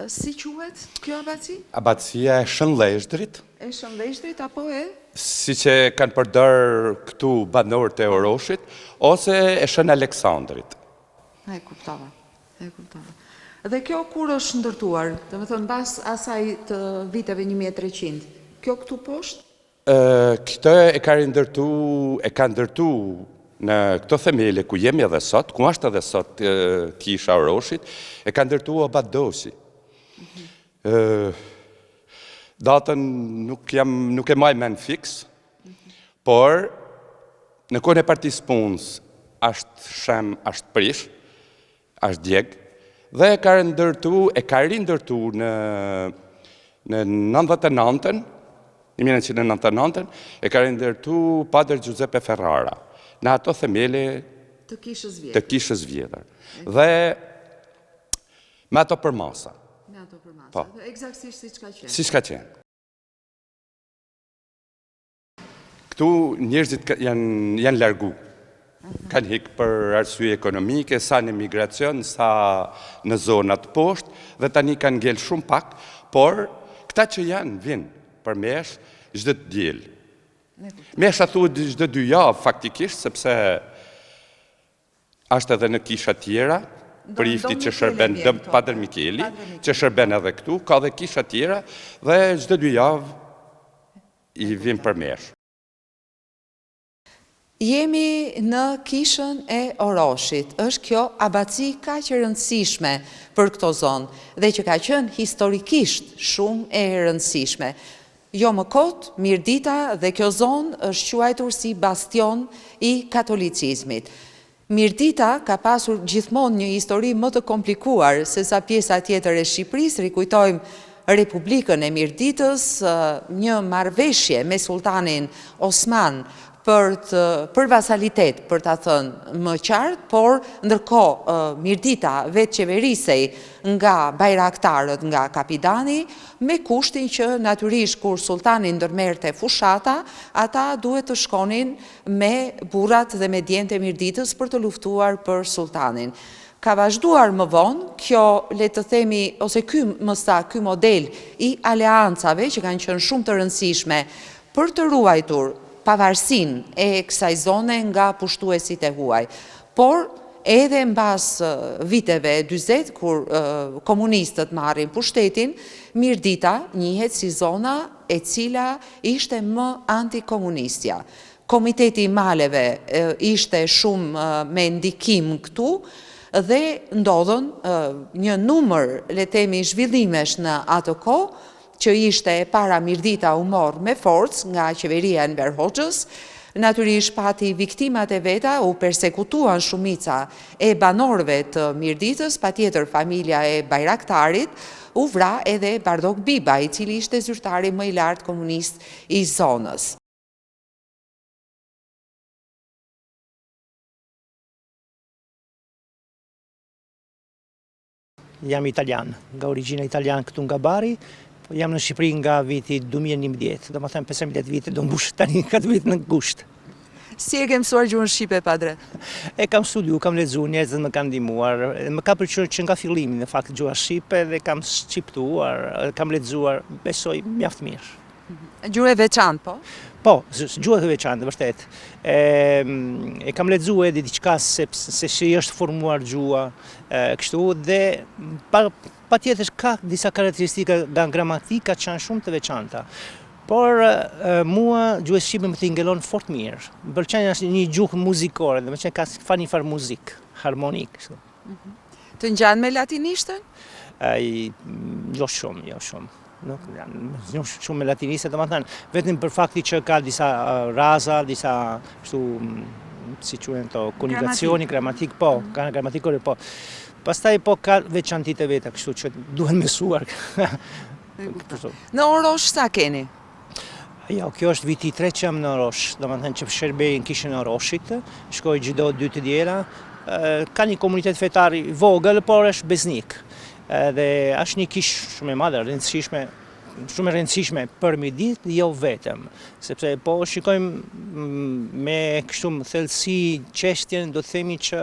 Si quhet kjo abaci? Abacia e Shënlezhdrit. E Shënlezhdrit apo e? Si që kanë përdër këtu banorët e Oroshit, ose e Shën Aleksandrit. E kuptova. Dhe kjo kur është ndërtuar? Dhe më thënë, bas asaj të viteve 1300, kjo këtu poshtë? Këtë e ka ndërtu në këto themele ku jemi edhe sot, ku ashtë edhe sot kisha Oroshit, e ka ndërtu Abadosi. Datën nuk e maj men fix, por në kone partis punës ashtë shem, ashtë prish, ashtë djeg, dhe e ka rindërtu në 99-ën, 1999-ën, e ka rindërtu Padre Giuseppe Ferrara, në ato themele të kishës vjetër. Dhe me ato përmasa. Po. Eksaktësisht si qka qenë. Si qka qenë. Këtu njerëzit janë largu. Kanë hikë për arsye ekonomike, sa në migracion, sa në zonat poshtë, dhe tani kanë ngellë shumë pak, por këta që vinë për mesh, çdo të diel. Mesha thuhet çdo 2 javë faktikisht, sepse është edhe në kisha tjera, prifti që shërben Padre Mikeli, që shërben edhe këtu, ka dhe kisha tjera, dhe çdo 2 javë i vim për mesh. Jemi në kishën e Oroshit. Është kjo abaci ka që rëndësishme për këto zonë, dhe që ka qenë historikisht shumë e rëndësishme. Jo më kot, Mirdita dhe kjo zonë është quajtur si bastion i katolicizmit. Mirdita ka pasur gjithmonë një histori më të komplikuar se sa pjesa tjetër e Shqipërisë. Rikujtojmë Republikën e Mirditës, një marrëveshje me sultanin Osman për vasalitet, për ta thënë më qartë, por ndërkohë Mirdita vetë qeverisej nga bajraktarët, nga kapitani, me kushtin që natyrisht kur sultani ndërmerrte fushata, ata duhet të shkonin me burrat dhe me djemtë e Mirditës për të luftuar për sultanin. Ka vazhduar më vonë, kjo le të themi, ose ky model i aleancave që kanë qenë shumë të rëndësishme për të ruajtur pavarësinë e kësaj zone nga pushtuesit e huaj. Por edhe mbas viteve 40, kur komunistët marrin pushtetin, Mirdita njihet si zona e cila ishte më antikomunistja. Komiteti i Maleve ishte shumë me ndikim këtu, dhe ndodhen një numër, le të themi, zhvillimesh në atë kohë, që ishte para Mirdita u morë me forcë nga qeveria Enver Hoxhës, natyrisht pati viktimat e veta, u persekutuan shumica e banorëve të Mirditës, patjetër familja e bajraktarit, u vra edhe Bardok Biba, i cili ishte zyrtari më i lartë komunist i zonës. Jam italian, nga origjina italian këtu nga Bari, jam në Shqipëri nga viti 2011, do më thëmë 15 vite do mbush tani këtë vit në gusht. Si e ke mësuar gjuhën shqipe, Padre? E kam studiu, kam lexuar, njerëzit më kanë ndihmuar, më ka pëlqyer që nga fillimi në fakt gjuha shqipe dhe kam shqiptuar, kam lexuar, besoj mjaft mirë. Gjuhë e veçantë, po? Po, gjuhë e veçantë, vërtet. E kam lexuar edhe diçka se si është formuar gjuha kështu dhe patjetër ka disa karakteristika nga gramatika që janë shumë të veçanta. Por mua gjuhë shqipe më tingëllon fort mirë. Më pëlqen një gjuhë muzikore, dhe më qenë ka një farë muzik, harmonik. Të ngjan me latinishtën? Jo shumë. Nuk janë shumë me latiniste, domethënë vetëm për fakti që ka disa raza, disa kështu si quhen to konjugacioni, gramatik, po, ka gramatikore, po. Pastaj po ka veçantitë veta, kështu që duhen mësuar. Në Orosh sa keni? Jo, kjo është viti 3 që jam në Orosh, domethënë që shërbej në kishën e Oroshit, shkoj çdo 2 të diela. Ka një komunitet fetar i vogël, por është besnik. Dhe është një kishë shumë e madhe, shumë e rëndësishme për Mirdit, jo vetëm, sepse po shikojmë me kështu thellësi çështjen, do të themi që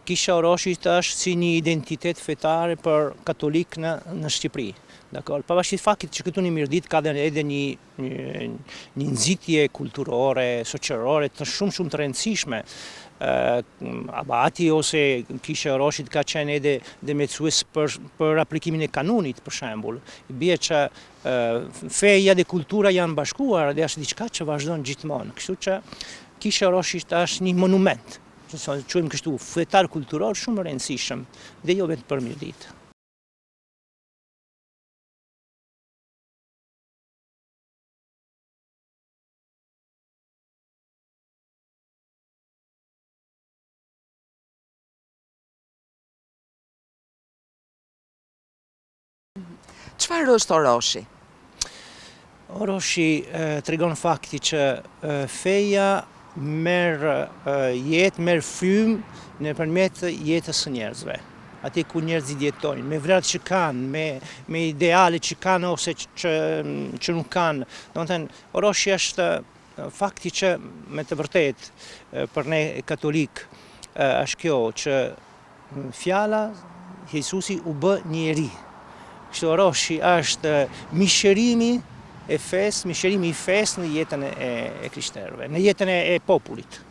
Kisha Oroshit është si një identitet fetare për katolik në Shqipëri. Pavarësisht faktit që këtu në Mirdit ka edhe një nxitje kulturore, shoqërore të shumë të rëndësishme. Abati ose Kisha Oroshit ka qenë edhe ndërmjetësues për aplikimin e kanunit, për shembull. Bie që feja dhe kultura janë bashkuar dhe është diçka që vazhdon gjithmonë. Kështu që Kisha Oroshit është një monument, që quajmë kështu, fetar kulturor shumë rëndësishëm dhe jo vetëm për Mirdit. Çfarë është Oroshi? Oroshi tregon fakti që feja merr frymë nëpërmjet jetës së njerëzve. Aty ku njerëzit jetojnë, me vlerat që kanë, me idealet që kanë ose që nuk kanë. Domethënë, Oroshi është fakti që me të vërtetë për ne katolik është kjo që fjala Jezusi u bë njeri. Kështu Oroshi është mishërimi i fesë në jetën e krishterëve, në jetën e popullit,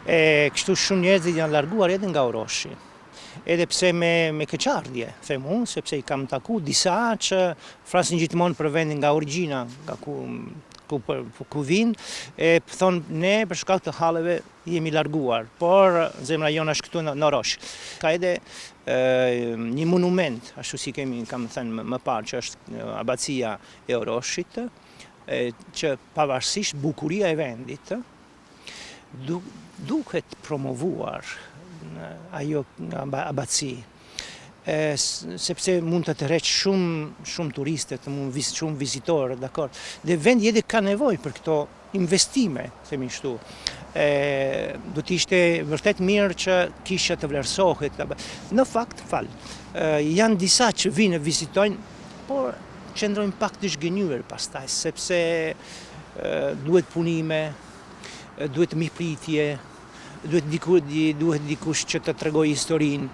Kështu shumë njerëzit janë larguar edhe nga Oroshi. Edhe pse me keqardhje, them unë, sepse I kam taku disa që flasin gjithmonë për vendin nga origjina, nga ku vinë, e thonë ne për shkak të halleve jemi larguar, por zemra jonë është këtu në Orosh. Ka edhe një monument, ashtu si kam thënë më parë, që është abacia e Oroshit, që pavarësisht bukuria e vendit, duhet promovuar ajo abaci, sepse mund të tërheq shumë turiste, shumë vizitorë, dakor. Dhe vendi edhe ka nevojë për këto investime, themi kështu. Do të ishte vërtet mirë që kisha të vlerësohet. Në fakt, janë disa që vinë vizitojnë, por qëndrojnë pak të zhgënjur pastaj, sepse duhet punime, duhet mipritje, duhet dikush që të tregoj historinë.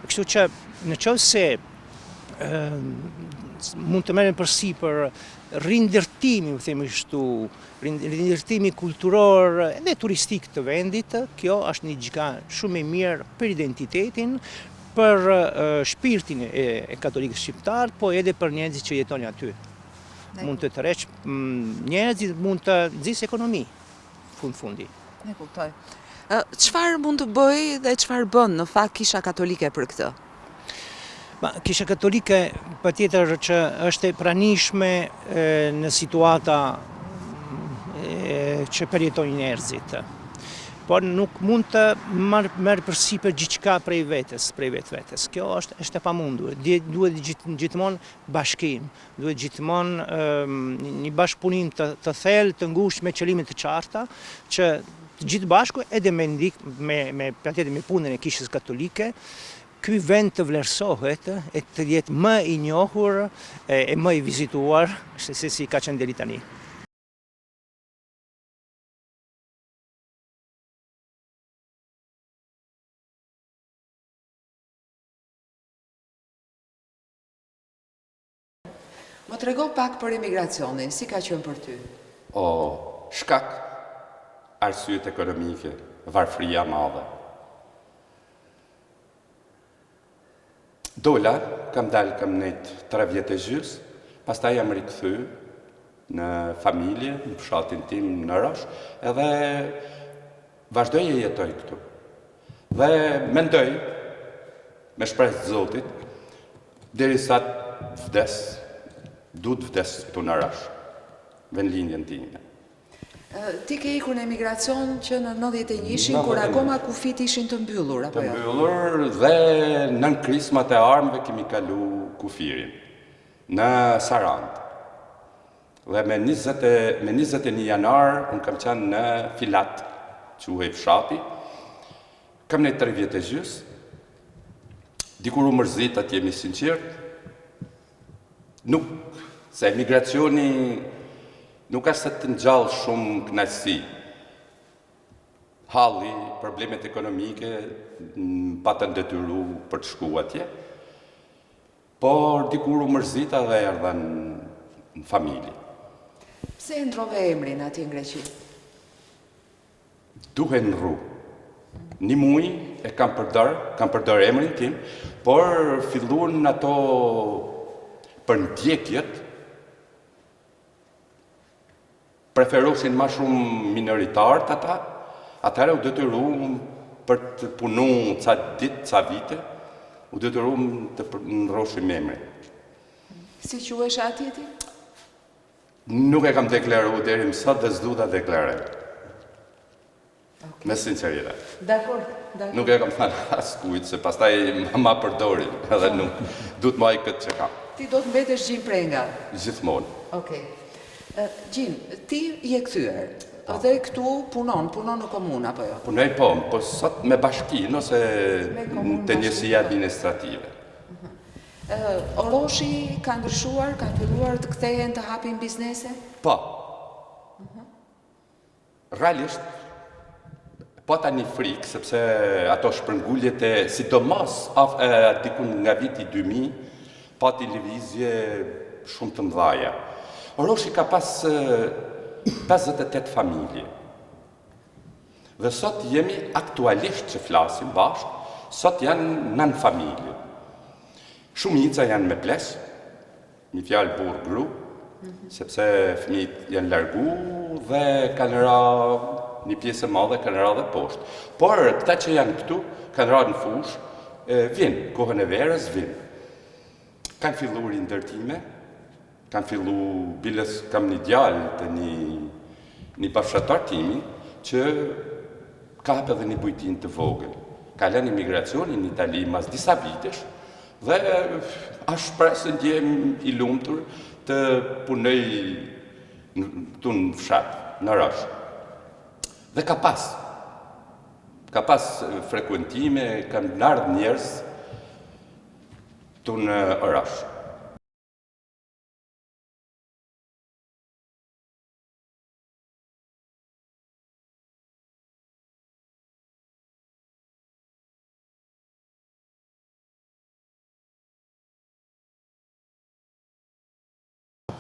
Kështu që në qoftë se mund të merrem përsipër rindërtimi, themi kështu, rindërtimi kulturor dhe turistik të vendit, kjo është një gjë shumë e mirë për identitetin, për shpirtin e katolikëve shqiptar, po edhe për njerëzit që jetojnë aty. Mund të tërheq njerëzit, mund të nxjisë ekonomi. Fundi. Ne kuptoj. Çfarë mund të bëj dhe çfarë bën në fakt Kisha Katolike për këtë? Kisha Katolike patjetër që është e pranishme në situata që përjetojnë njerëzit. Por nuk mund të merr përsipër gjithçka prej vetes. Kjo është e pamundur. Duhet gjithmonë bashkim, duhet gjithmonë një bashkëpunim të thellë, të ngushtë me qëllime të qarta, që të gjithë bashku edhe me punën e Kishës Katolike, ky vend të vlerësohet e të jetë më I njohur e më I vizituar se si ka qenë deri tani. Më trego pak për emigracionin, si ka qenë për ty? Shkak, arsyet ekonomike, varfëria madhe. Dola, kam nejt 3 vjetë e gjys, pastaj jam rikthy në familje, në fshatin tim në Rosh, edhe vazhdoj e jetoj këtu. Dhe mendoj, me shpresë të Zotit, derisa të vdes, du të vdes këtu në Rosh, vendlindjen time. Ti ke ikur në emigracion që në 91-shin, kur akoma kufit ishin të mbyllur, apo jo? Të mbyllur dhe nën krismat e armëve kemi kalu kufirin. në Sarandë. Dhe me 21 janar, unë kam qenë në Filat, që u e fshati, kam në 3 vjetë e gjys, dikur u mërzit atë jemi sinqert, nuk, se emigracioni nuk është se të ngjallë shumë kënaqësi. Halli, problemet ekonomike, patën detyru për të shku atje, por dikur u mërzita dhe erdha në familje. Pse e ndrove emrin atje në Greqi? Duhe në rru. Një muj e kam përdor emrin tim, por filluan ato përndjekjet, preferosin ma shumë minoritarët ata, atëherë u detyruam për të punu ca ditë, ca vite, u detyruam të ndroshim emrin. Si quhesh atje ti? Nuk e kam deklaru deri më sot dhe s'du ta deklaroj. Me sinceritet. Dakor. Nuk e kam thënë as kujt, se pastaj ma përdorin, edhe nuk du të maj këtë që kam. Ti do të mbetesh Gjin Prenga? Gjithmonë. Okej. Gjin, ti je kthyer. Dhe këtu punon në komunë, apo jo? Punoj po sot me bashkinë ose të njësia administrative. Oroshi ka ndryshuar, ka filluar të kthehen të hapin biznese? Po. Realisht, po ta një frikë, sepse ato shpërnguljet e, sidomos dikun nga viti 2000, pati lëvizje shumë të mëdhaja. Oroshi ka pas 58 familje. Dhe sot jemi aktualisht që flasim bashkë, sot janë 9 familje. Shumica janë me ples, një fjalë burr gru, sepse fëmijët janë largu dhe kanë ra një pjesë e madhe kanë ra dhe poshtë. Por këta që janë këtu, kanë ra në fush, vinë, kohën e verës vinë. Kanë fillu ndërtime, kanë fillu, biles kam një djalë të një bafshatar timi, që ka hapë edhe një bujtin të vogël. Ka lënë imigracionin në Itali mas disa vitesh, dhe ashtë shpresë ndjem i lumtur të punoj këtu në fshat, në Rosh. Dhe ka pas frekuentime, kanë ardhur njerëz këtu në Rosh.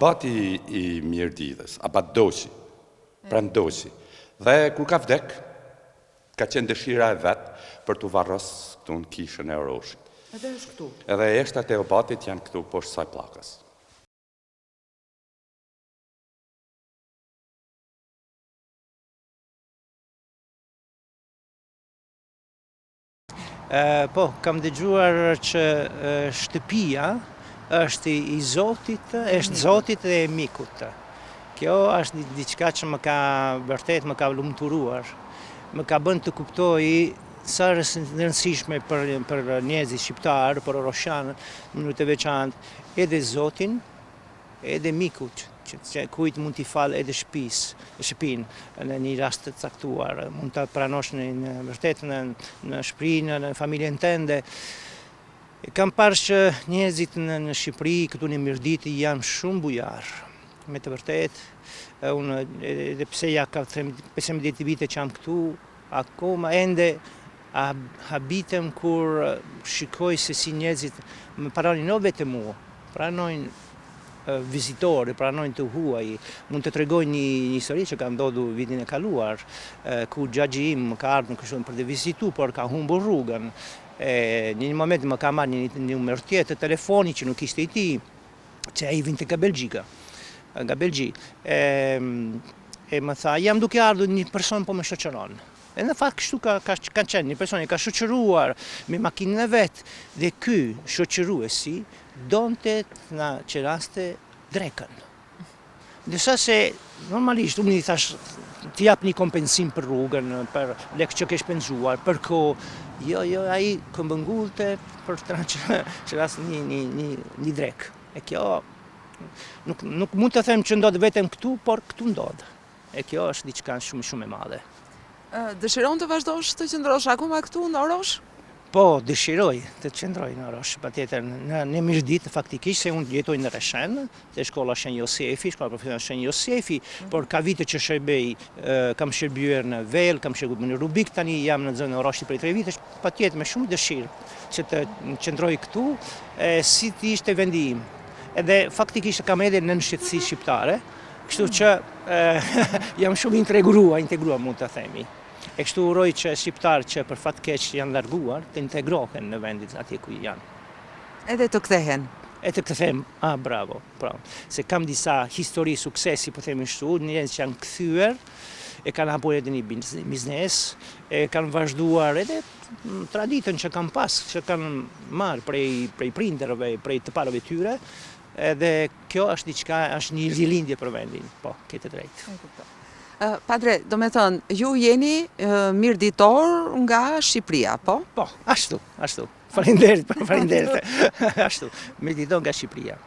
Abati i Mjerdidhës, Abat Doshi, pran Doshi, dhe kur ka vdek, ka qenë dëshira e vetë për të varros këtu në kishën e Oroshit. Edhe është këtu? Edhe eshtat e Abatit janë këtu poshtë saj pllakës. Po, kam dëgjuar që shtëpia është i Zotit, është Zotit dhe mikut. Kjo është diçka që vërtet më ka lumturuar, më ka bën të kuptoj sa rëndësishme për njerëzit shqiptar, për oroshanët, në mënyrë të veçantë, edhe Zotin, edhe mikut, që kujt mund t'i falë edhe shtëpinë në një rast të caktuar, mund ta pranosh vërtet në shtëpinë, në familjen tënde. Kam parë që njerëzit në Shqipëri, këtu në Mirdit, janë shumë bujar. Me të vërtet, unë edhe pse ja ka 15 vite që jam këtu, akoma ende habitem kur shikoj se si njerëzit më pranojnë, jo vetëm mua, pranojnë vizitorë, pranojnë të huaj. Mund të tregoj një histori që ka ndodhur vitin e kaluar, ku xhaxhi im më ka ardhur kështu për të vizitu, por ka humbur rrugën. Në një moment më ka marrë një numër tjetër telefoni që nuk ishte i tij, që ai vinte nga Belgjika, nga Belgji. E më tha, jam duke ardhur një person po më shoqëron. E në fakt kështu ka qenë një person, ka shoqëruar me makinën e vet, dhe ky shoqëruesi donte na qeraste drekën. Ndërsa se normalisht unë i thash t'i jap një kompensim për rrugën, për lekë që ke shpenzuar, për kohë. Jo, ai këmbëngullte për të qeras një drekë. E kjo nuk mund të them që ndodh vetëm këtu, por këtu ndodh. E kjo është diçka shumë e madhe. Dëshiron të vazhdosh të qëndrosh akoma këtu në Orosh? Po, dëshiroj të qëndroj në Orosh, patjetër në Mirdit faktikisht, se unë jetoj në Reshen, te shkolla Shenj Josefi, shkolla profesionale Shenj Josefi, por ka vite që shërbej, kam shërbyer në Vel, kam shërbyer në Rubik, tani jam në zonën e Oroshit prej 3 vitesh, patjetër me shumë dëshirë që të qëndroj këtu, si të ishte vendi im. Edhe faktikisht kam edhe në shqetësi shqiptare, kështu që jam shumë integruar mund të themi. E kështu uroj që shqiptarë që për fat keq janë larguar të integrohen në vendit atje ku janë. Edhe të kthehen. E të kthehen, bravo. Se kam disa histori suksesi, po themi kështu, njerëz që janë kthyer, e kanë hapur edhe një biznes, e kanë vazhduar edhe traditën që kanë pas, që kanë marrë prej prindërve, prej të parëve tyre, edhe kjo është diçka, është një rilindje për vendin, po, ke të drejtë. Padre, do me thënë, ju jeni mirëditor nga Shqipëria, po? Po, ashtu. Faleminderit, ashtu, mirëditor nga Shqipëria.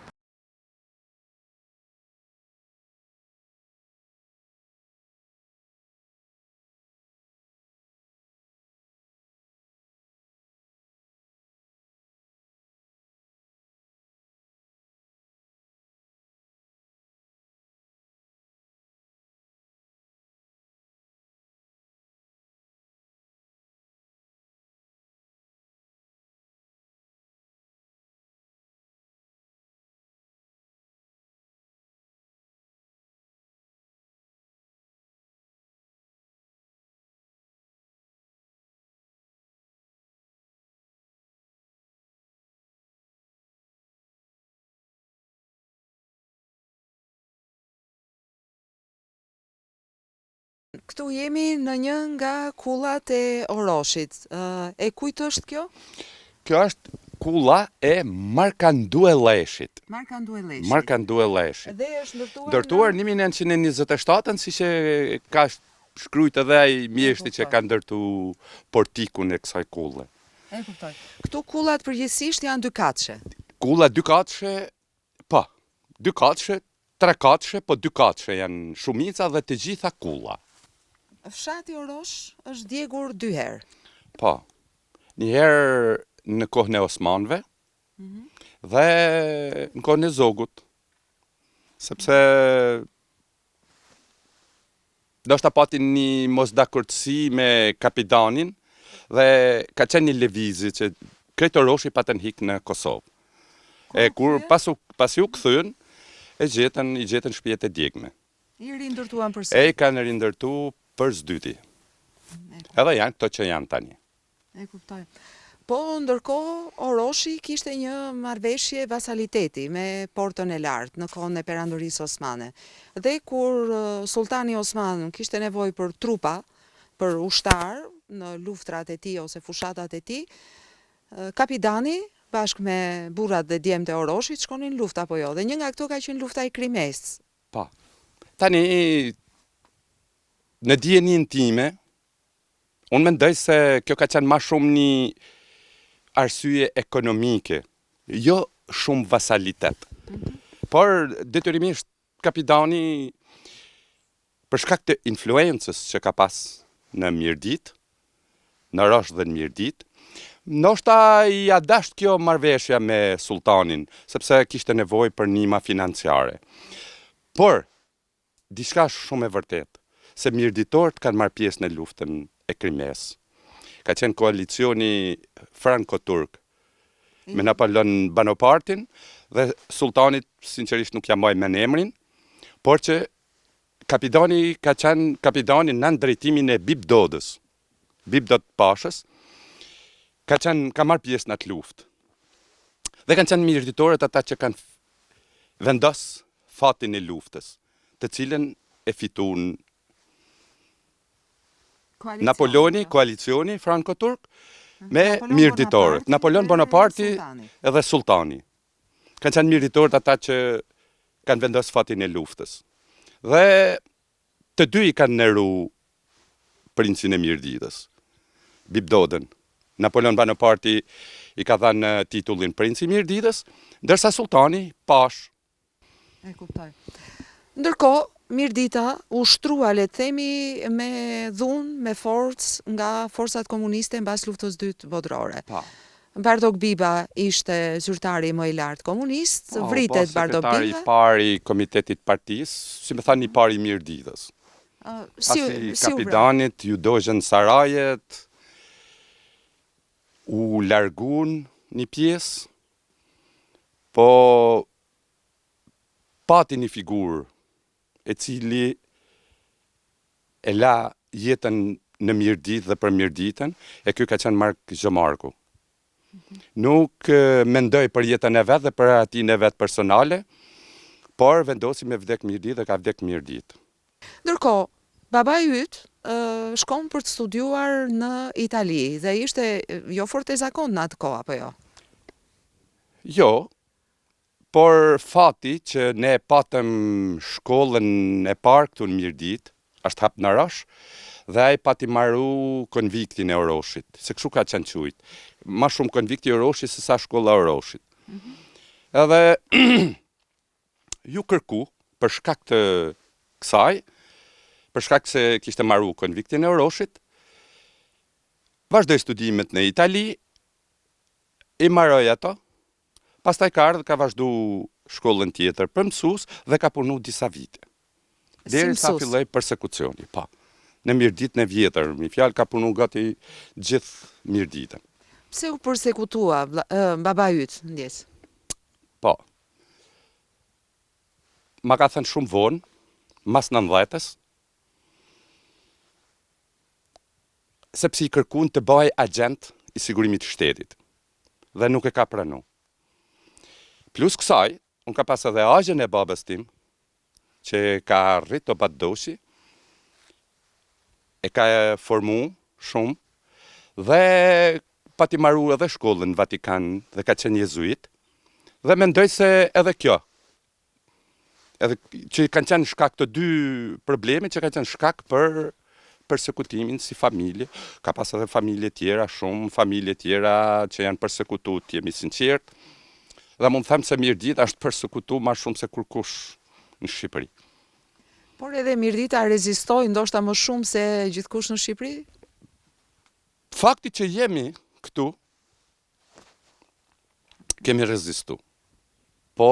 Këtu jemi në një nga kullat e Oroshit. E kujt është kjo? Kjo është kulla e Markanduelleshit. Markanduelleshit. Dhe është ndërtuar 1927, si që ka shkruajt edhe ai mjeshti që ka ndërtu portikun e kësaj kulle. E kuptoj. Këtu kullat përgjithsisht janë 2 katëshe. Kulla 2 katëshe, po, 2 katëshe, 3 katëshe, po 2 katëshe janë shumica dhe të gjitha kulla. Fshati Orosh është djegur 2 herë. Po, një herë në kohën e Osmanëve dhe në kohën e Zogut, sepse ndoshta pati një mosdakordsi me kapitanin dhe ka qenë një lëvizje që krejt Oroshi patën hik në Kosovë. E kur pas u kthyen, i gjetën shtëpitë e djegme. I rindërtuan përsëri. E kanë rindërtu për zdyti. Edhe janë këto që janë tani. E kuptoj. Po, ndërkohë, Oroshi kishte një marrëveshje vasaliteti me Portën e Lartë në kohën e Perandorisë Osmane. Dhe kur sultani Osman kishte nevojë për trupa, për ushtar në luftrat e tij ose fushatat e tij, kapitani bashkë me burrat dhe djemtë e Oroshit shkonin luftë apo jo. Dhe një nga këto ka qenë lufta e Krimes. Po. Tani në dijenin time, unë mendoj se kjo ka qenë ma shumë një arsye ekonomike, jo shumë vasalitet. Por, detyrimisht, kapitani, për shkak të influencës që ka pas në Mirdit, në Rosh dhe në Mirdit, ndoshta i adasht kjo marrëveshja me sultanin, sepse kishte nevojë për ndihmë financiare. Por, diçka shumë e vërtetë, se mirditorët kanë marrë pjesë në luftën e Krimes. Ka qenë koalicioni franko-turk me Napoleon Bonapartin dhe sultanit sinqerisht nuk jam mbaj me emrin, por që kapitani ka qenë kapitani në drejtimin e Bibdodës, Bibdod Pashës, ka marrë pjesë në atë luftë. Dhe kanë qenë mirditorët ata që kanë vendos fatin e luftës, të cilën e fituan Napoleoni, koalicioni franko-turk, me mirditorët. Napoleon Bonaparte edhe sultani. Kanë qenë mirditorët ata që kanë vendosur fatin e luftës. Dhe të dy i kanë nëru princin e Mirditës, Bibdodën. Napoleon Bonaparte i ka dhënë titullin princi i Mirditës, ndërsa sultani Pash. E kuptoj. Ndërkohë, Mirdita u shtrua, le të themi, me dhunë, me forcë nga forcat komuniste mbas luftës dytë botërore. Bardok Biba ishte zyrtari më i lartë komunist, vritet Bardok Biba. Sekretari i parë i komitetit partisë, si më thani i parë i Mirditës. Pasi kapitanit ju dojën sarajet, u largun një pjesë, po pati një figurë e cili e la jetën në Mirdit dhe për Mirditën, e kjo ka qenë Mark Gjomarku. Nuk mendoj për jetën e vetë dhe për atin e vetë personale, por vendosi me vdek Mirdit dhe ka vdek Mirdit. Ndërkohë, baba ytë shkon për të studiuar në Itali dhe ishte jo fort e zakon në atë kohë, apo jo? Jo, por fati që ne patëm shkollën e parë këtu në Mirdit, është hap në Rosh, dhe ai pati marru konviktin e Oroshit, se kështu ka qenë qujt. Ma shumë konvikti e Oroshit se sa shkolla e Oroshit. Edhe ju kërku për shkak të kësaj, për shkak se kishte marru konviktin e Oroshit, vazhdoj studimet në Itali, i marroj ato, pastaj ka ardhur ka vazhdu shkollën tjetër për mësues dhe ka punu disa vite. Deri sa filloi përsekucioni, pa. Në Mirditën e vjetër, mi fjalë ka punu gati gjithë Mirditën. Pse u përsekutua baba ytë, ndjes? Po. Ma ka thënë shumë vonë, mas 90-s, sepse i kërkun të bëj agent i sigurimit të shtetit. Dhe nuk e ka pranu. Plus kësaj, unë ka pas edhe agjen e babës tim, që ka rrit o Batdoshi, e ka formu shumë, dhe pati marru edhe shkollën në Vatikan dhe ka qenë jezuit, dhe mendoj se edhe kjo, edhe që kanë qenë shkak të dy probleme, që kanë qenë shkak për persekutimin si familje, ka pas edhe familje tjera, shumë familje tjera që janë persekutu, të jemi sinqert, dhe mund them se Mirdita është persekutu ma shumë se kurkush në Shqipëri. Por edhe Mirdita rezistoi ndoshta më shumë se gjithkush në Shqipëri? Fakti që jemi këtu, kemi rezistu. Po,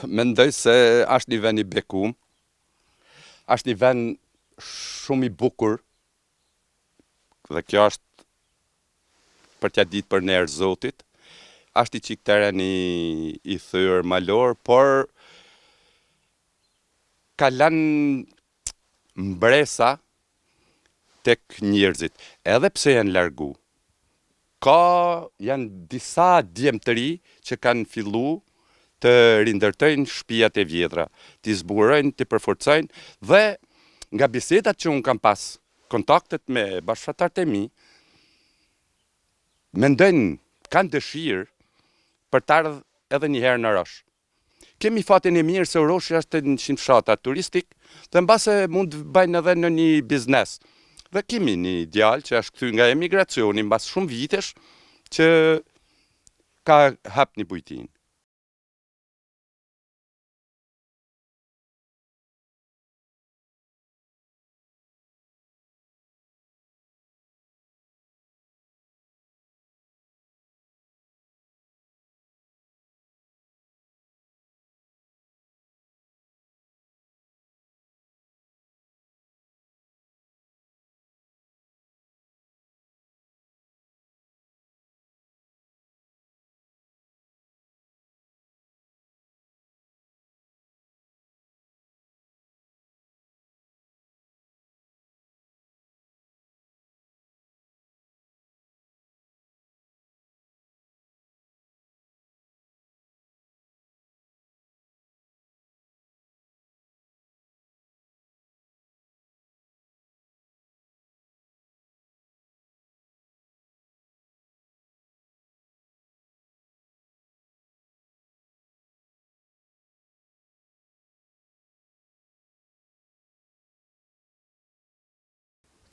mendoj se është një vend i bekum, është një vend shumë i bukur, dhe kjo është për t'ja ditë për ne Zotit, është i qik teren i thyrë malor, por ka lanë mbresa tek njerëzit, edhe pse janë largu. Janë disa djemtëri që kanë fillu të rindërtojnë shtëpiat e vjetra, t'i zburojnë, t'i përforcojnë, dhe nga bisedat që unë kam pas, kontaktet me bashkëfaqarët e mi, mendojnë, kanë dëshirë për të ardhur edhe një herë në Rosh. Kemi fatin e mirë se Roshi është një fshatra turistik, dhe mbase mund të bëjnë edhe në një biznes. Dhe kemi një djalë që është kthy nga emigracioni mbas shumë vitesh, që ka hap një bujtinë.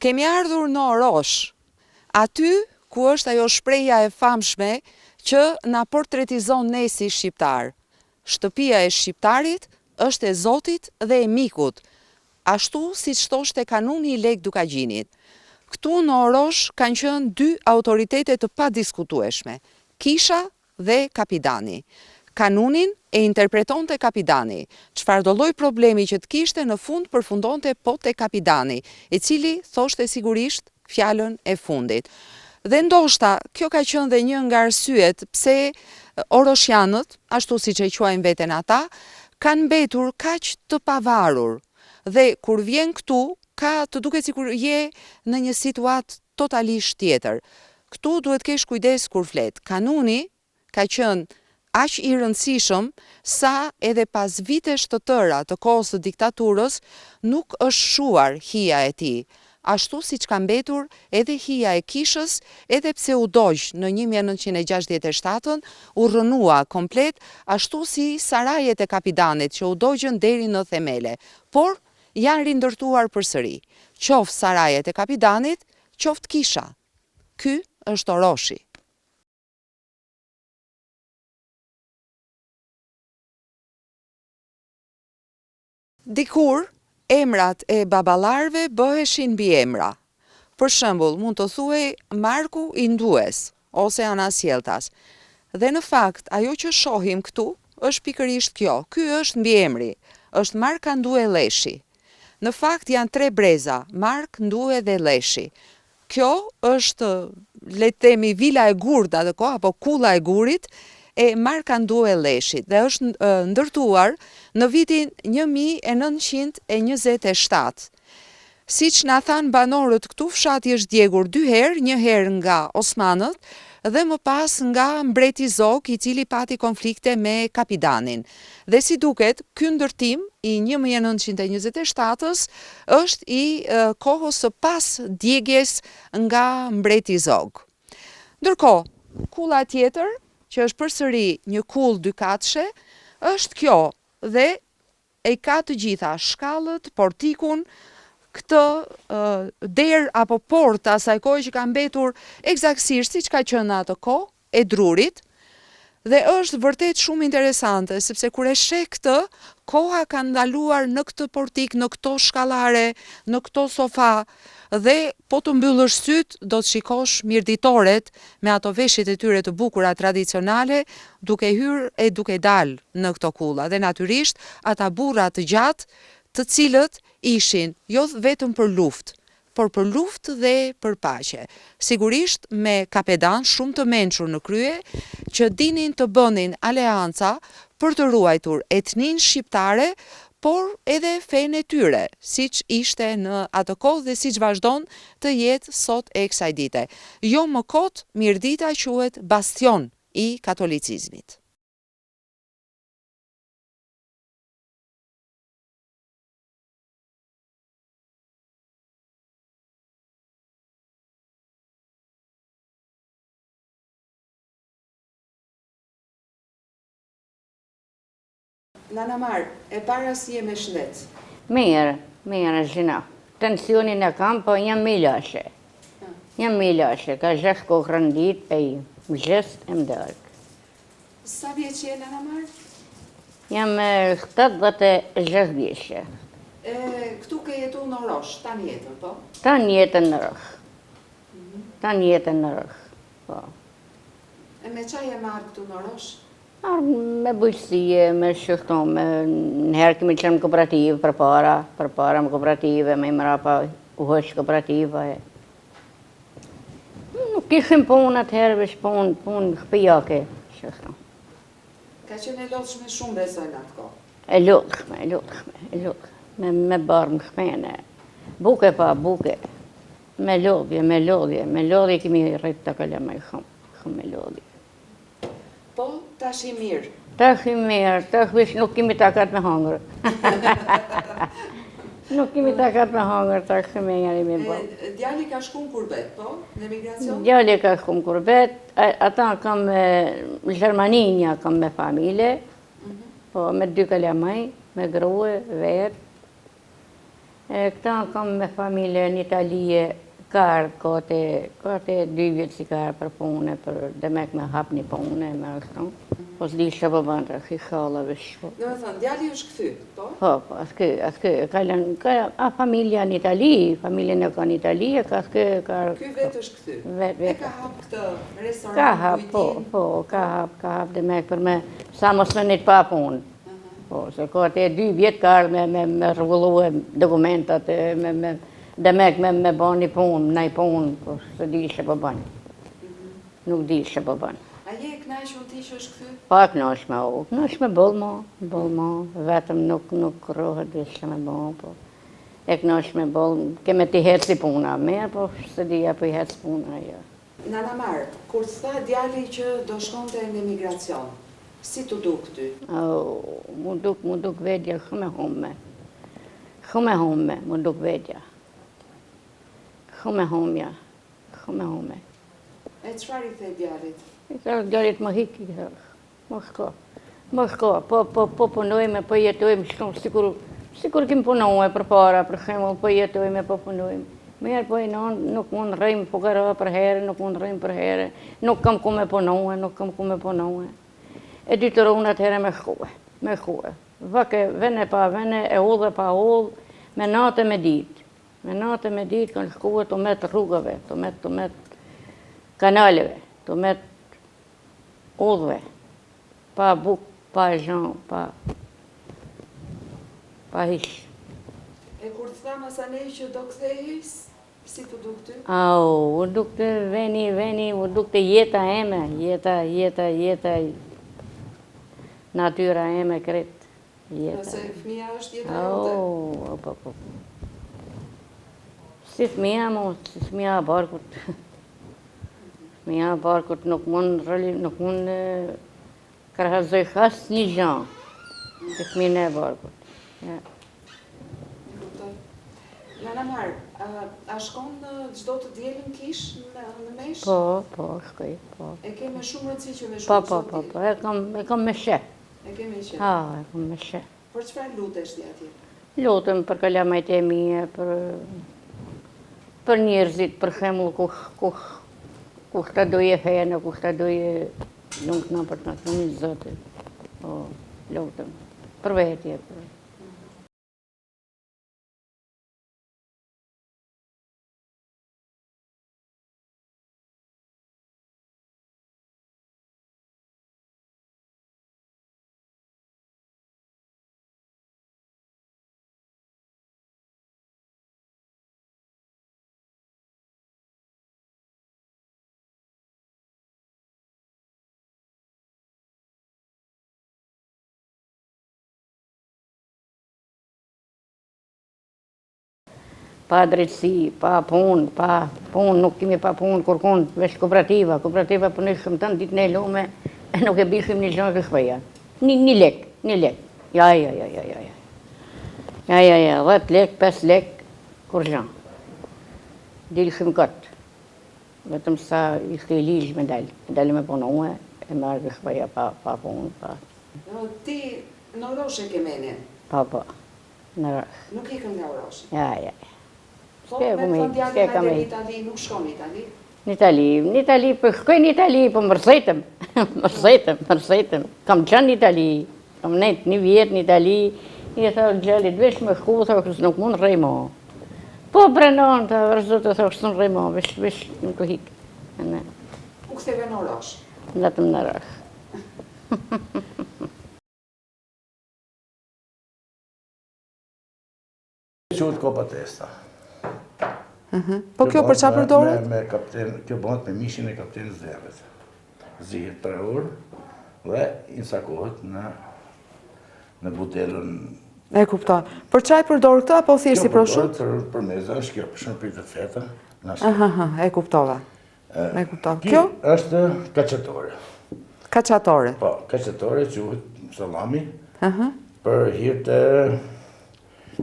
Kemi ardhur në Orosh, aty ku është ajo shpreha e famshme që na portretizon ne si shqiptar. shtëpia e shqiptarit është e Zotit dhe e mikut, ashtu si thoshte kanuni i Lek Dukagjinit. Këtu në Orosh kanë qenë dy autoritete të padiskutueshme, Kisha dhe Kapidani. Kanunin e interpretonte Kapidani, çfarë do lloj problemi që të kishte në fund përfundonte po te Kapidani, i cili thoshte sigurisht fjalën e fundit. Dhe ndoshta kjo ka qenë dhe një nga arsyet pse oroshianët, ashtu siç e quajnë veten ata, kanë mbetur kaq të pavarur. Dhe kur vjen këtu, ka të duket sikur je në një situatë totalisht tjetër. Këtu duhet kesh kujdes kur flet. Kanuni ka qenë aq i rëndësishëm sa edhe pas vitesh të tëra të kohës së diktaturës nuk është shuar hija e tij. Ashtu siç ka mbetur edhe hija e Kishës, edhe pse u dogj në 1967-ën, u rrënua komplet, ashtu si sarajet e Kapidanit që u dogjën deri në themele, por janë rindërtuar përsëri. Qoftë sarajet e Kapidanit, qoftë Kisha. Ky është Oroshi. Dikur, emrat e baballarëve bëheshin mbiemra. Për shembull, mund të thuhej Marku i Ndues ose Ana Sjelltas. Dhe në fakt, ajo që shohim këtu është pikërisht kjo. Ky është mbiemri, është Marka Ndue Leshi. Në fakt janë tre breza, Mark, Ndue dhe Leshi. Kjo është, le të themi, vila e gurt atë kohë apo kulla e gurit e Marka Ndue Leshit dhe është ndërtuar në vitin 1927. Siç na thanë banorët këtu, fshati është djegur 2 herë, një herë nga osmanët dhe më pas nga mbreti Zog, i cili pati konflikte me Kapidanin. Dhe si duket, ky ndërtim i 1927-s është i kohës së pas djegjes nga mbreti Zog. Ndërkohë, kulla tjetër, që është përsëri një kullë dykatëshe, është kjo dhe e ka të gjitha shkallët, portikun, këtë derë apo port asaj kohë që ka mbetur eksaktësisht siç ka qenë atë kohë e drurit, dhe është vërtet shumë interesante, sepse kur e sheh këtë, koha ka ndaluar në këtë portik, në këto shkallare, në këto sofa, dhe po të mbyllësh syt, do të shikosh mirditoret me ato veshjet e tyre të bukura tradicionale, duke hyrë e duke dalë në këto kulla. Dhe natyrisht, ata burra të gjatë, të cilët ishin jo vetëm për luftë, por për luftë dhe për paqe. Sigurisht me kapedan shumë të mençur në krye, që dinin të bënin aleanca për të ruajtur etninë shqiptare, por edhe fenë e tyre, siç ishte në atë kohë dhe siç vazhdon të jetë sot e kësaj dite. Jo më kot, Mirdita quhet bastion i katolicizmit. Nana Mar, e para si e me shëndet? Mirë, zhina. Tensionin e kam, po jam me lashe. Jam me lashe, ka 6 kokrën dit, e më gjest e më dërk. Sa vjeç je, Nana Mar? Jam 76 vjeqe. Këtu ke jetu në Orosh, tanë jetën, po? Tanë jetën në rëh. Tanë jetën në rëh, po. E me qaj e marrë këtu në Orosh? Me bujqësie, me shëhton, nëherë kemi qenë në kooperativë për para më kooperative, me mrapa u hëq kooperativa. Nuk kishim punë atëherë, veç punë këpijake, shëhton. Ka qenë e lodhshme shumë besoj në atë kohë? E lodhshme. Me barë më shpene. Buke pa, buke. Me lodhje kemi rritë të këllë me shumë me lodhje. Po, tash i mirë. Tash i mirë, tash vish nuk kemi takat me hangër. Nuk kemi takat me hangër, tash i mirë i mirë. Djali ka shku në Kurbet, po? Në emigracion? Djali ka shku në Kurbet, ata kam me Gjermaninja, kam me familje, po me 2 kalamaj, me grue, vetë. Këta kam me familje në Italije, kote 2 vjetë si ka për punë, për demek me hap një punë, me ashtu. Po s'di që po bëndra, ki shalla vesh. Do me thënë, djali është këthy, po? Po, a familja në Itali, familjen e ka në Itali, e ka s'ke, ka... Ky vetë është këthy. E ka hap këtë restoran Ka hap, ka hap dhe me për me, sa mos me një të pa punë. Po, se ka të 2 vjetë ka ardhë me rregullu dokumentat, me ba një punë, një punë, po se di që po banë. Nuk di që po banë. A je e knaqur ti që është këthy? Pa knaqme o, knaqme bëllmo, vetëm nuk rohet dhe që me bëllmo, po. E knaqme bëllmo, keme t'i heci puna, merë, po se di apo i heci puna, jo. Nana Mar, kur të tha djali që do shkonte në emigracion, si t'u duk ty? Mu duk vedja shumë hume, mu duk vedja. Shumë humja. E qëfar i the djalit? I thërë djalit më hiki, më shko, po punojme, po jetojme shumë, sikur kim punojme për para, për shemull, po jetojme, po punojme. Merë po i non, nuk mund rejmë fukara për herë, nuk mund rejmë për herë, nuk kam ku me punojme. E dytëronat herë me shkue. Vake, vene pa vene, e ullë pa ullë, me natë me ditë. Me natë me ditë kanë shkue të met rrugave, të met kanaleve, të met ullëve, pa buk, pa zhën, pa hish. E kur të tha masanej që do kthehej, si të duk ty? U duk të veni, u duk të jeta eme, jeta, natyra eme kretë. Nëse fëmija është jeta jote? Po. Si fëmija mu, si fëmija barkut. Fëmija barkut nuk mund kërhazoj khas një gjan. Si fëmijën e barkut. Nana Mar, a shkon çdo të dielën kish në mesh? Po, shkoj, po. E ke me shumë rëndësi që me shumë Po, e kam me shef. E ke me shef? E kam me shef. Për çfarë lutesh ti atje? Lutem për kalamajt e mije, për njerëzit, për shemull kush ta doje fejnë, kush ta doje nuk në për të në një zëtë. Po, lutem. Për vetje, pa drejtësi, pa punë, nuk kemi pa punë, kërkon, vesh kooperativa punoj shumë të në ditë në lume, e nuk e bishim një gjënë këshpeja. Një lek. Ja, 10 lek, 5 lek, kur gjënë. Dilëshim këtë, vetëm sa ishte i ligjë me dalë me punohë, e marrë këshpeja pa punë, pa. Ti në Oroshe ke mene? Po, në rrë. Nuk i kën nga Oroshe? Ja. Po, me të thënë djali hajde në Itali, nuk shkon në Itali? Në Itali, për shkoj në Itali, për mërsejtëm. Kam qënë në Itali, kam nejtë një vjetë në Itali, i e thërë gjallit, vesh me shku, thërë kësë nuk mund rejmo. Po, brenon, të vërëzot, thërë kësë nuk rejmo, vesh nuk të hikë. U ktheve në Oroshe? Natëm në rrë. Qëtë Kopa Testa. Po kjo për qa përdoret? Kjo bëhet me mishin e kaptenës Zerët. Zihet 3 orë dhe insakohet në butelën. E kupton. Për qa i përdor këta, apo thjesht si proshutë? Kjo përdor për meza, është kjo për shumë për të feta. E kuptova. Kjo? Është kachatore. Kachatore? Po, kachatore quhet salami për hir të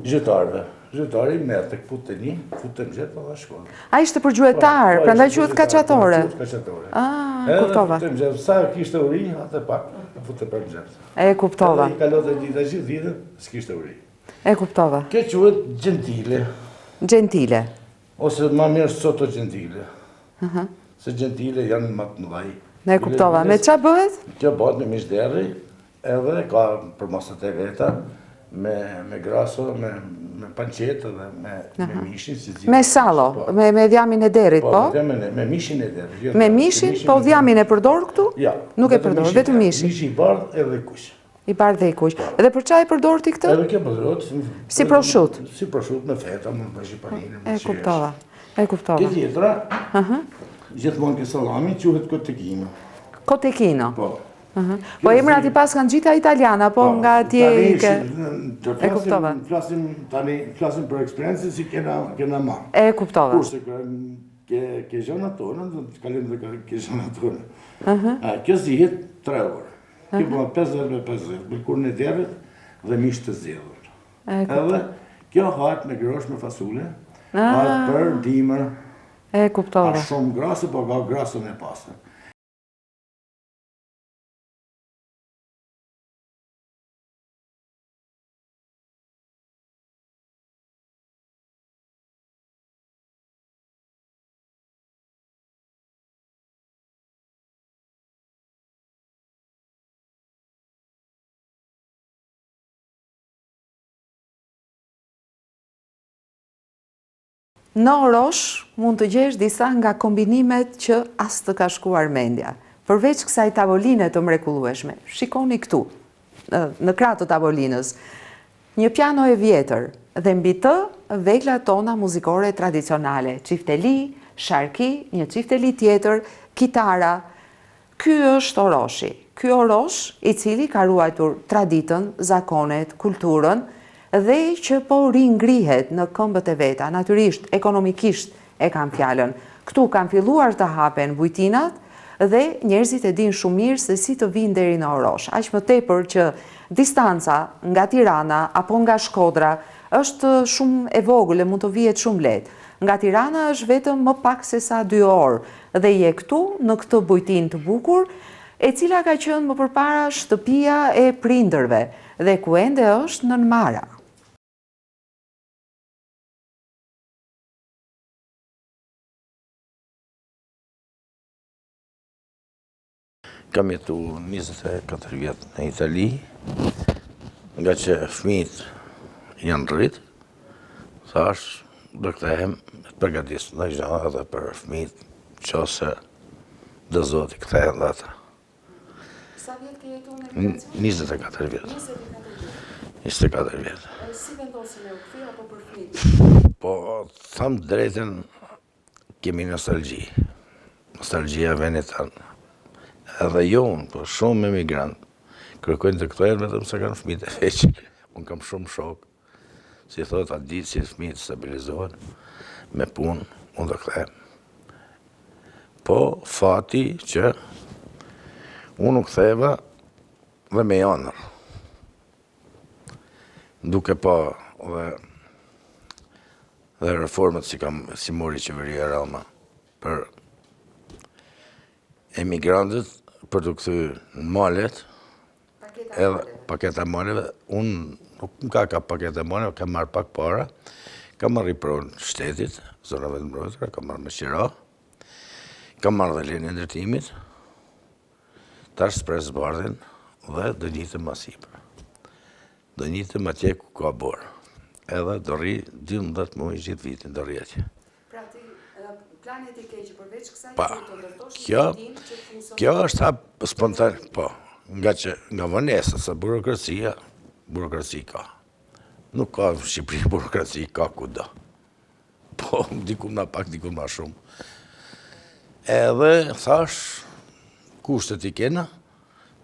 gjytarëve. Gjytari merë të këput të një, fut të në gjetë për dhe shkollë. A ishte për gjuetar, prandaj quhet kachatore? Kachatore. Kuptova. Fut të në gjetë, sa kishte uri, atë pak, fut të për në gjetë. E kuptova. Edhe i kalot e gjitha gjithë vitën, s'kishte uri. E kuptova. Kjo quhet gentile. Gentile. Ose ma mirë soto gentile. Se gentile janë më të mëdhaj, Ne kuptova. Me qa bëhet? Kjo bëhet me mishderi, edhe ka për masat e veta, me graso, me panceta dhe me mishin. Me salo, me dhjamin e derit, po? Me mishin e derit. Me mishin, po dhjamin e përdor këtu? Ja. Nuk e përdor, vetëm mishin. Mishi i bardh edhe kush. I bardh dhe i kush. Edhe për qa i përdor ti këtë? Edhe kjo përdorot. Si proshut? Si proshut, me feta, me bashkëpaninë. E kuptova, e kuptova. Kjo tjetra, gjithmonë ke salami, quhet kotekino. Kotekino? Po. Po emrat i pas kanë gjitha italiana, po nga atje i ke... E kuptova. Flasim për eksperiencën si kena ma. E kuptova. Kurse ke zhona tonë, do të kalim dhe ke zhona tonë. Kjo zihet 3 orë. Kjo bëma 50 me 50, bërkur në derit dhe mish të zjedhur. Edhe kjo hajt me grosh me fasule, hajt për dimër. E kuptova. A shumë grasë, po ka grasën e pasër. Në Orosh mund të gjesh disa nga kombinimet që as të ka shkuar mendja. Përveç kësaj tavoline të mrekullueshme, shikoni këtu, në krah të tavolinës, një piano e vjetër dhe mbi të vegla tona muzikore tradicionale, çifteli, sharki, një çifteli tjetër, kitara. Ky është Oroshi. Ky Orosh i cili ka ruajtur traditën, zakonet, kulturën, dhe që po ringrihet në këmbët e veta, natyrisht, ekonomikisht e kam fjalën. Këtu kanë filluar të hapen bujtinat dhe njerëzit e din shumë mirë se si të vinë deri në Orosh. Aq më tepër që distanca nga Tirana apo nga Shkodra është shumë e vogël e mund të vihet shumë lehtë. Nga Tirana është vetëm më pak se sa 2 orë dhe je këtu në këtë bujtinë të bukur, e cila ka qenë më përpara shtëpia e prindërve dhe ku ende është nën Mara. Kam jetu 24 vjetë në Itali, nga që fëmijët janë rritë, thash, do kthehem të përgatisë në gjëna edhe për fëmijët, që ose dhe zoti kthehen dhe ata. Sa vjetë ke jetu në emigracion? 24 vjetë. 24 vjetë. Si vendosin e u kthye apo për fëmijët? Po, thamë drejten, kemi nostalgji. Nostalgjia venit tanë. Edhe jo unë, po shumë emigrant, kërkojnë të këtojnë vetëm se kanë fëmijët e veqë. Unë kam shumë shok. Si thot, atë ditë si fëmijët stabilizohen, me punë, unë do këthem. Po, fati që unë u këtheva dhe me janër. Duke pa dhe reformat si mori qeveria Rama për emigrantët, për të këthy në malet, edhe paketa maleve, unë nuk ka paketa maleve, kam marrë pak para, kam marrë i pronë shtetit, zonave të mbrojtëra, kam marrë me qira, kam marrë dhe linjën ndërtimit, tash s'pres bardhin dhe do njëtë masipër. Do njëtë ma tje ku ka borë, edhe do rri 12 muaj gjithë vitin, do rri atje. Pra ti, planet i ke që përveç kësaj Pa, të ndërtosh kjo është hap spontan, po, nga vënesa, se burokraci ka. Nuk ka në Shqipëri burokraci, ka kudo. Po, diku ma pak, diku ma shumë. Edhe, thash, kushtet i kena,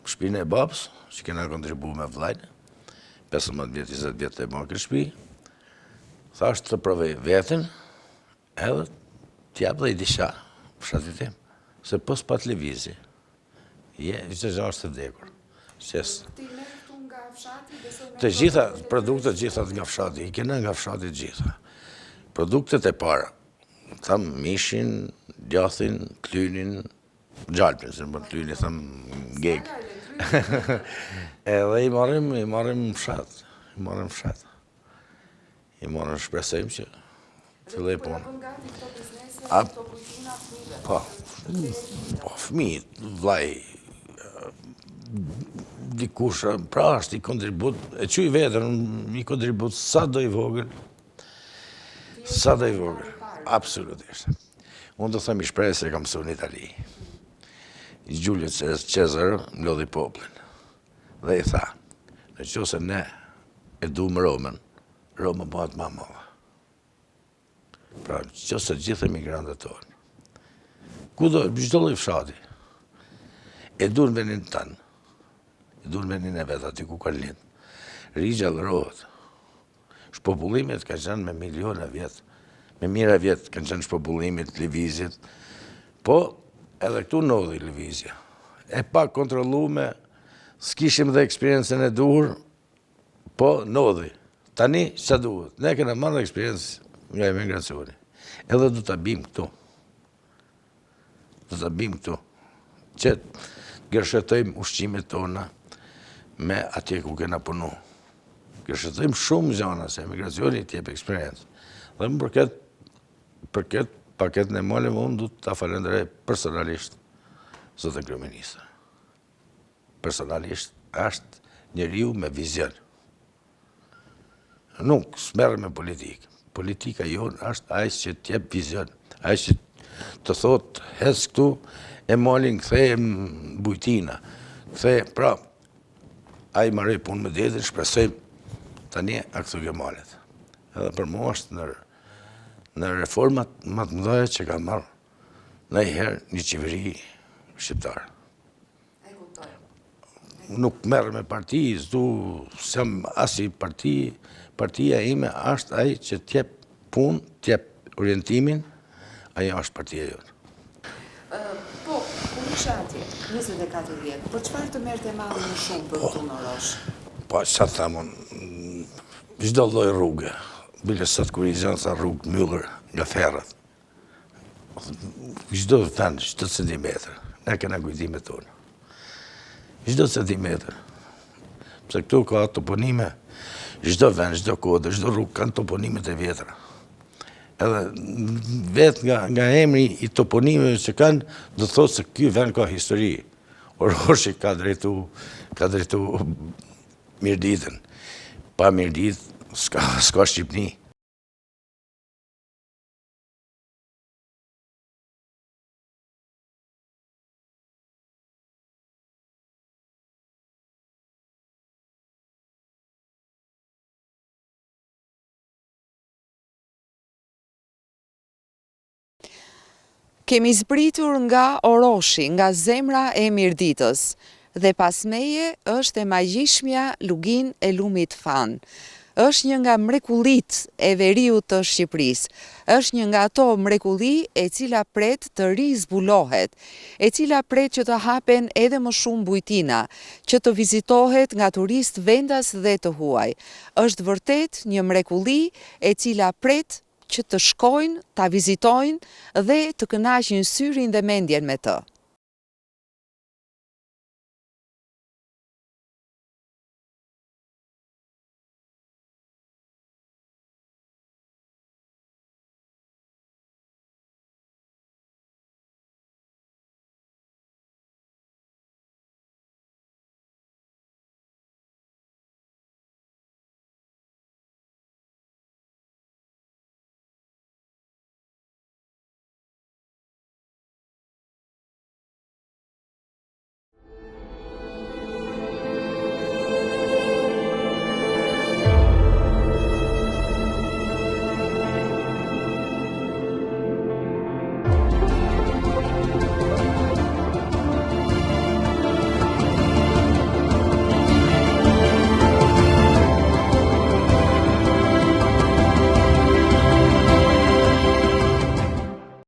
shpinë e babës, që kena kontribu me vlajnë, 15 vjetë, 20 vjetë e më kërë shpi, thash të provej vetin, edhe t'jap dhe i disha, fshatit tim. Se pos pa televizi, që gjë është të dekur. Ti merë këtu nga fshati? Të gjitha, produktet gjithat nga fshati, i kena nga fshati gjitha. Produktet e para, tham mishin, djathin, klynin, gjalpin, se në bërë klyni, tham geg. Edhe i marim fshat, I marim shpresejmë që të dhe i punë. Po, fëmijët, vllai, dikush, pra është i kontribut, e quj vetën, i kontribut sa do i vogël, absolutisht. Unë do them i shpreh se kam mësuar në Itali. Julius Cezar lodhi poplin dhe i tha, nëse ne e duam Romën, Roma bëhet më e madhe. Pra, nëse gjithë emigrantët tonë, kudo, çdo lloj fshati, e duan vendin tanë, e duan vendin e vet aty ku kanë lind. Rigjallërohet. Shpopullimet ka qenë me miliona vjet, me mijëra vjet kanë qenë shpopullimit, lëvizjet, po edhe këtu ndodhi lëvizja. E pa kontrollume, s'kishim dhe eksperiencën e duhur, po ndodhi. Tani, ç'a duhet? Ne kena marrë eksperiencë nga emigracioni. Edhe du ta bim këtu. Që gërshetojmë ushqimet tona me atje ku kena punu. Gërshetojmë shumë gjana se emigracioni t'jep eksperiencë. Dhe më për këtë paketën e molim, unë du t'a falenderoj personalisht zotën kryeministër. Personalisht është njeriu me vizion. Nuk s'merrem me politikë. Politika jonë është ai që t'jep vizion, ai që të thot, hes këtu, e malin kthej bujtina, kthej, pra, ai marrë punë me detin, shpresoj tani a këtu ke malet. Edhe për mua është në reformat më të mëdha që ka marrë ndonjëherë një qeveri shqiptare. Nuk merr me parti, s'jam as i partia ime është ai që t'jep punë, t'jep orientimin, ajo është partia jote. Po, kur isha atje, 24 vjet, për çfarë të merrte malli më shumë për këtu në Rosh? Po, ç'a them unë, çdo lloj rruge, bile sot kur i janë sa rrugë mbyllur nga ferrat. Çdo vend, çdo centimetër, ne kena kujtimet tona. Çdo centimetër. Pse këtu ka toponime, çdo vend, çdo kodër, çdo rrugë kanë toponimet e vjetra. Edhe vetë nga emri i toponimeve që kanë, do të thotë se ky vend ka histori. Roshi ka drejtu Mirditën. Pa Mirditë s'ka Shqipni. Kemi zbritur nga Oroshi, nga zemra e Mirditës, dhe pas meje është e magjishmja Lugin e Lumit Fan. Është një nga mrekullit e veriut të Shqipërisë. Është një nga ato mrekulli e cila pret të rizbulohet, e cila pret që të hapen edhe më shumë bujtina, që të vizitohet nga turist vendas dhe të huaj. Është vërtet një mrekulli e cila pret që të shkojnë, ta vizitojnë dhe të kënaqin syrin dhe mendjen me të.